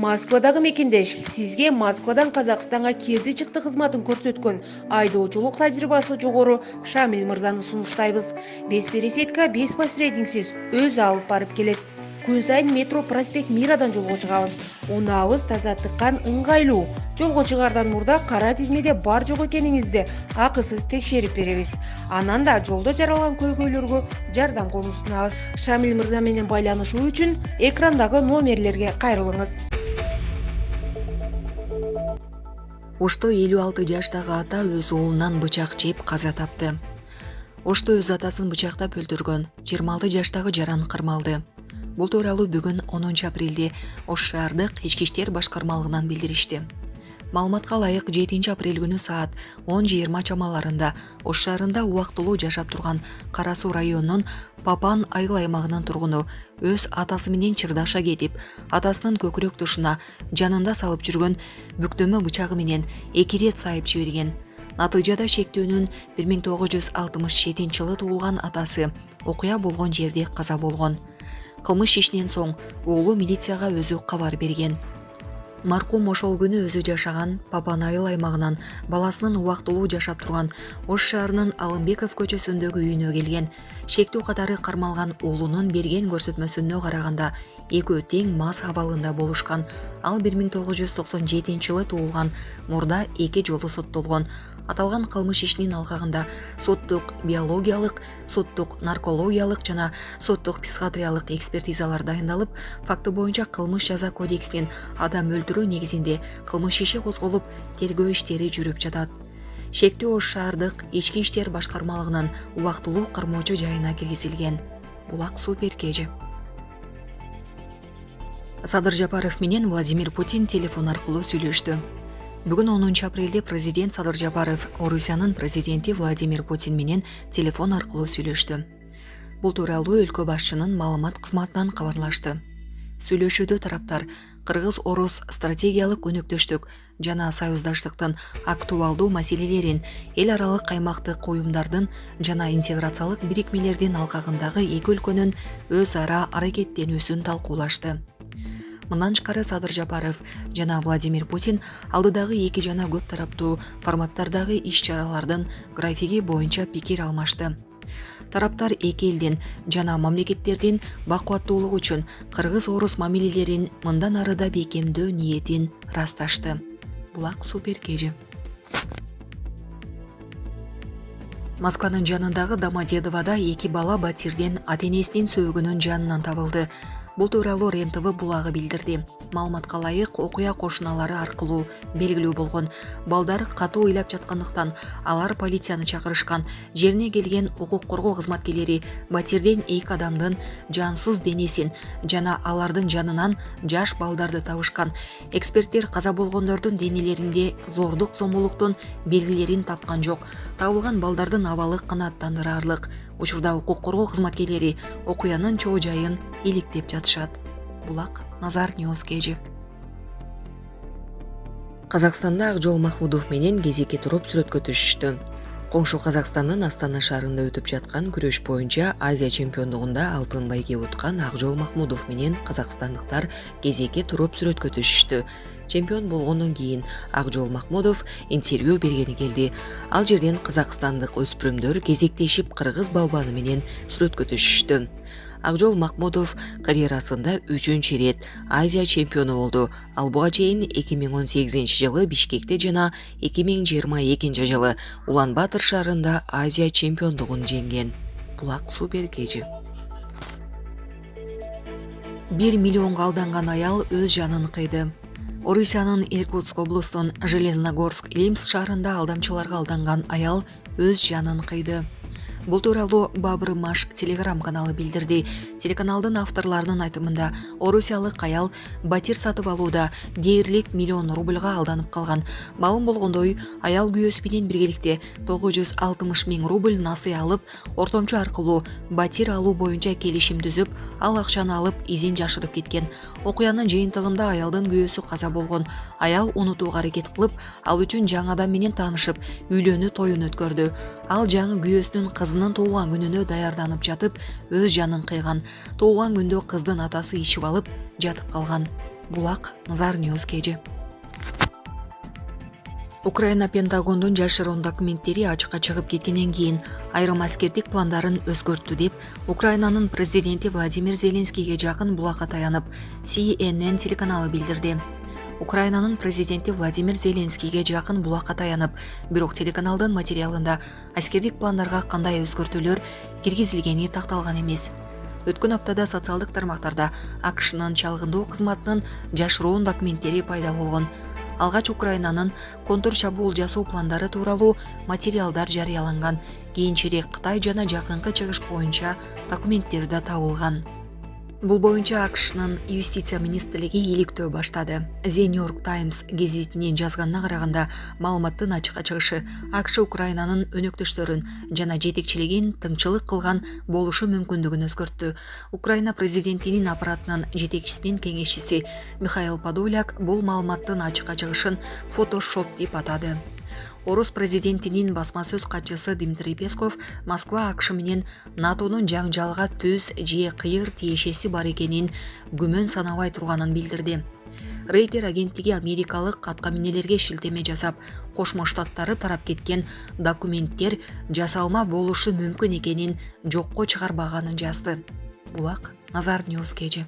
Москвадагы мекендеш, сизге Москвадан Казакстанга кирди чыкты кызматын көрсөткөн айдоочулук тажрыйбасы жогору Шамил мырзаны сунуштайбыз. Бес пересетка бес посредниксиз өз алып барып келет. Күн сайын метро проспект Мирадан жолго чыгабыз. Унаабыз таза тыккан, ыңгайлуу. Жолго чыгардан мурда кара тизмеде бар жок экениңизди акысыз текшерип беребиз. Анан да жолдо жаралган көйгөйлөргө жардам колун сунабыз. Шамил мырза менен байланышуу үчүн экрандагы номерлерге кайрылыңыз. Ошто 56 жаштагы ата өз уулунан бычак жеп каза тапты. Ошто өз атасын бычактап өлтүргөн 26 жаштагы жаран кырмалды. Бул тууралуу бүгүн 10 апрелде Ош шаардык ички иштер башкармалыгынан билдиришти. Маалыматка ылайык 7 апрель күнү саат 10:20 чамаларында Ош шаарында убактылуу жашап турган Кара Суу районунун Папан айыл аймагынын тургуну өз атасы менен чырдаша кетип, атасынын көкүрөк тушуна жанында салып жүргөн бүктөмө бычагы менен 2 рет сайып жиберген. Натыйжада шектөөнүн 1967-жылы туулган атасы окуя болгон жерде каза болгон. Кылмыш ишинен соң уулу милицияга өзү кабар берген. Маркум ошол күнү өзү жашаган Папан айыл аймагынан баласынын убактылуу жашап турган Ош шаарынын Алымбеков көчөсүндөгү үйүнө келген. Шектүү катары кармалган уулунун берген көрсөтмөсүнө караганда экөө тең мас абалында болушкан. Ал 1997-жылы туулган, мурда 2 жолу соттолгон. Аталган кылмыш ишинин алкагында соттук биологиялык, соттук наркологиялык жана соттук психиатриялык экспертизалар дайындалып, факты боюнча кылмыш жаза кодексинин адам өлтүрүү негизинде кылмыш иши козголуп, тергөө иштери жүрүп жатат. Шектүү Ош шаардык ички иштер башкармалыгынын убактылуу кармоочу жайына киргизилген. Булак Супер Кежи. Садыр Жапаров менен Владимир Путин телефон аркылуу сүйлөштү. Бүгүн 10 апрелде президент Садыр Жапаров Орусиянын президенти Владимир Путин менен телефон аркылуу сүйлөштү. Бул тууралуу өлкө башчынын маалымат кызматынан кабарлашты. Сүйлөшүүдө тараптар кыргыз-орус стратегиялык өнөктөштүк жана союздаштыктын актуалдуу маселелерин, эл аралык аймактык уюмдардын жана интеграциялык бирикмелердин алкагындагы эки өлкөнүн өз ара аракеттенүүсүн талкуулашты. Мындан тышкары Садыр Жапаров жана Владимир Путин алдыдагы эки жана көп тараптуу форматтардагы иш-чаралардын графиги боюнча пикир алмашты. Тараптар эки элдин жана мамлекеттердин бакубаттуулугу үчүн кыргыз-орус мамилелерин мындан ары да бекемдөө ниетин ырасташты. Булак Супер Кежи. Москванын жанындагы Домодедоводо эки бала батирден ата-энесинин сөөгүнүн жанынан табылды. Бул тууралуу РЕН-ТВ булагы билдирди. Маалыматка ылайык окуя кошуналары аркылуу белгилүү болгон. Балдар катуу ыйлап жаткандыктан алар полицияны чакырышкан. Жерине келген укук коргоо кызматкерлери батирден эки адамдын жансыз денесин жана алардын жанынан жаш балдарды табышкан. Эксперттер каза болгондордун денелеринде зордук зомбулуктун белгилерин тапкан жок. Табылган балдардын абалы канааттандырарлык. Учурда укук коргоо кызматкерлери окуянын чоо жайын иликтеп жатышат. Булак Назар Ньюс Кежи. Казакстанда Акжол Махмудов менен кезекке туруп сүрөткө түшүштү. Коңшу Казакстандын Астана шаарында өтүп жаткан күрөш боюнча Азия чемпиондугунда алтын байге уткан Акжол Махмудов менен казакстандыктар кезекке туруп сүрөткө түшүштү. Чемпион болгондон кийин Акжол Махмудов интервью бергени келди. Ал жерден казакстандык өспүрүмдөр кезектешип кыргыз балбаны менен сүрөткө түшүштү. Акжол Махмудов карьерасында 3-чү рет Азия чемпиону болду. Ал буга чейин 2018-жылы Бишкекте жана 2022-жылы Улан-Батыр шаарында Азия чемпиондугун жеңген. Булак Супер Кежи. 1 миллионго алданган аял өз жанын кыйды. Орусиянын Иркутск облустун Железногорск-Илимск шаарында алдамчыларга алданган аял өз жанын кыйды. Бул тууралуу Бабыр Маш телеграм каналы билдирди. Телеканалдын авторларынын айтымында орусиялык аял батир сатып алууда дээрлик миллион рубльга алданып калган. Маалым болгондой, аял күйөөсү менен биргеликте 960 000 рубль насый алып, ортомчу аркылуу батир алуу боюнча келишим түзүп, ал акчаны алып изин жашырып кеткен. Окуянын жыйынтыгында аялдын күйөөсү каза болгон. Аял унутууга аракет кылып, ал үчүн жаңы адам менен таанышып, үйлөнүү тоюн өткөрдү. Ал жаңы күйөөсүнүн кызынын туулган күнүнө даярданып жатып, өз жанын кыйган. Туулган күндө кыздын атасы ичип алып жатып калган. Булак Назар Ньюс кежи. Украина Пентагондун жашыруун документтери ачыкка чыгып кеткенден кийин айрым аскердик пландарын өзгөрттү деп Украинанын президенти Владимир Зеленскийге жакын булакка таянып CNN телеканалы билдирди. Украинанын президенти Владимир Зеленскийге жакын булакка таянып, бирок телеканалдын материалында аскердик пландарга кандай өзгөртүүлөр киргизилгени такталган эмес. Өткөн аптада социалдык тармактарда АКШнын чалгындоо кызматынын жашыруун документтери пайда болгон. Алгач Украинанын контур чабуул жасоо пландары тууралуу материалдар жарыяланган. Кийинчерээк Кытай жана жакынкы чыгыш боюнча документтер да табылган. Бул боюнча АКШнын юстиция министрлиги иликтөө баштады. The New York Times гезитинин жазганына караганда, маалыматтын ачыкка чыгышы АКШ Украинанын өнөктөштөрүн жана жетекчилигин тыңчылык кылган болушу мүмкүндүгүн өзгөрттү. Украина президентинин аппаратынын жетекчисинин кеңешчиси Михаил Подоляк бул маалыматтын ачыкка чыгышын фотошоп деп атады. Орус президентинин басма сөз катчысы Дмитрий Песков Москва АКШ менен НАТОнун жаңжалга түз же кыйыр тиешеси бар экенин күмөн санабай турганын билдирди. Рейтер агенттиги америкалык аткаминелерге шилтеме жасап, Кошмо Штаттары тарап кеткен документтер жасалма болушу мүмкүн экенин жокко чыгарбаганын жазды. Булак Назар Ньюс кежи.